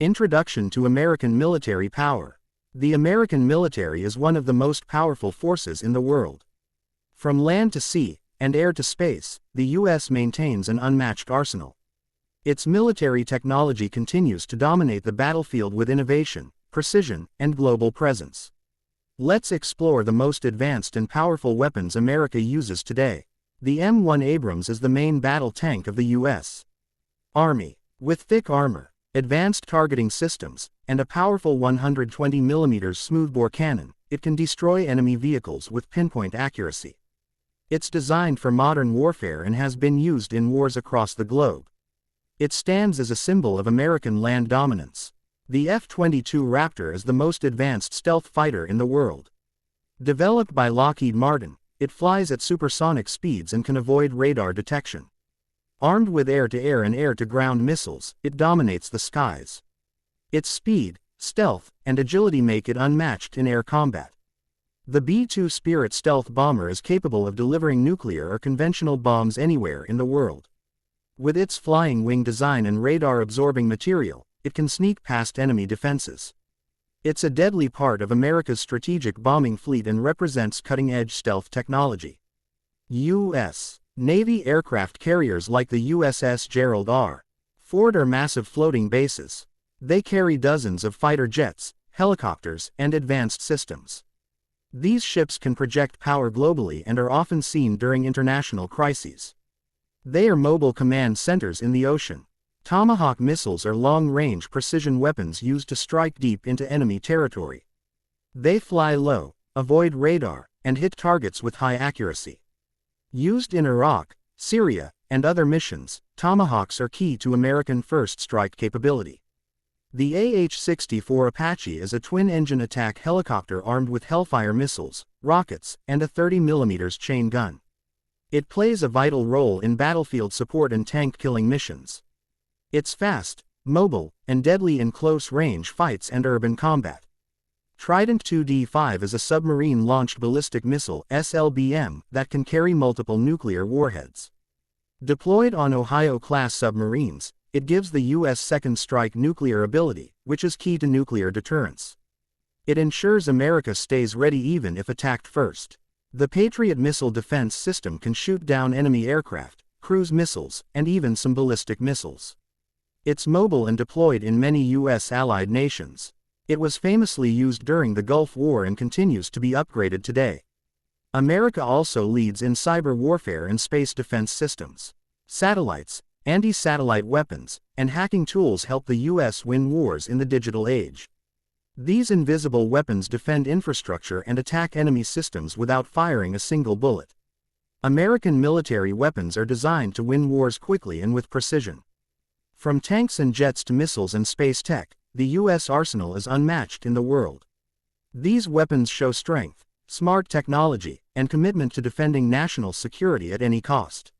Introduction to American military power. The American military is one of the most powerful forces in the world. From land to sea, and air to space, the U.S. maintains an unmatched arsenal. Its military technology continues to dominate the battlefield with innovation, precision, and global presence. Let's explore the most advanced and powerful weapons America uses today. The M1 Abrams is the main battle tank of the U.S. Army. With thick armor, advanced targeting systems, and a powerful 120mm smoothbore cannon, it can destroy enemy vehicles with pinpoint accuracy. It's designed for modern warfare and has been used in wars across the globe. It stands as a symbol of American land dominance. The F-22 Raptor is the most advanced stealth fighter in the world. Developed by Lockheed Martin, it flies at supersonic speeds and can avoid radar detection. Armed with air-to-air and air-to-ground missiles, it dominates the skies. Its speed, stealth, and agility make it unmatched in air combat. The B-2 Spirit stealth bomber is capable of delivering nuclear or conventional bombs anywhere in the world. With its flying wing design and radar-absorbing material, it can sneak past enemy defenses. It's a deadly part of America's strategic bombing fleet and represents cutting-edge stealth technology. U.S. Navy aircraft carriers like the USS Gerald R. Ford are massive floating bases. They carry dozens of fighter jets, helicopters, and advanced systems. These ships can project power globally and are often seen during international crises. They are mobile command centers in the ocean. Tomahawk missiles are long-range precision weapons used to strike deep into enemy territory. They fly low, avoid radar, and hit targets with high accuracy. Used in Iraq, Syria, and other missions, Tomahawks are key to American first strike capability. The AH-64 Apache is a twin-engine attack helicopter armed with Hellfire missiles, rockets, and a 30mm chain gun. It plays a vital role in battlefield support and tank-killing missions. It's fast, mobile, and deadly in close-range fights and urban combat. Trident 2D5 is a submarine-launched ballistic missile (SLBM) that can carry multiple nuclear warheads. Deployed on Ohio-class submarines, it gives the U.S. second strike nuclear ability, which is key to nuclear deterrence. It ensures America stays ready even if attacked first. The Patriot missile defense system can shoot down enemy aircraft, cruise missiles, and even some ballistic missiles. It's mobile and deployed in many U.S. allied nations. It was famously used during the Gulf War and continues to be upgraded today. America also leads in cyber warfare and space defense systems. Satellites, anti-satellite weapons, and hacking tools help the U.S. win wars in the digital age. These invisible weapons defend infrastructure and attack enemy systems without firing a single bullet. American military weapons are designed to win wars quickly and with precision. From tanks and jets to missiles and space tech, the U.S. arsenal is unmatched in the world. These weapons show strength, smart technology, and commitment to defending national security at any cost.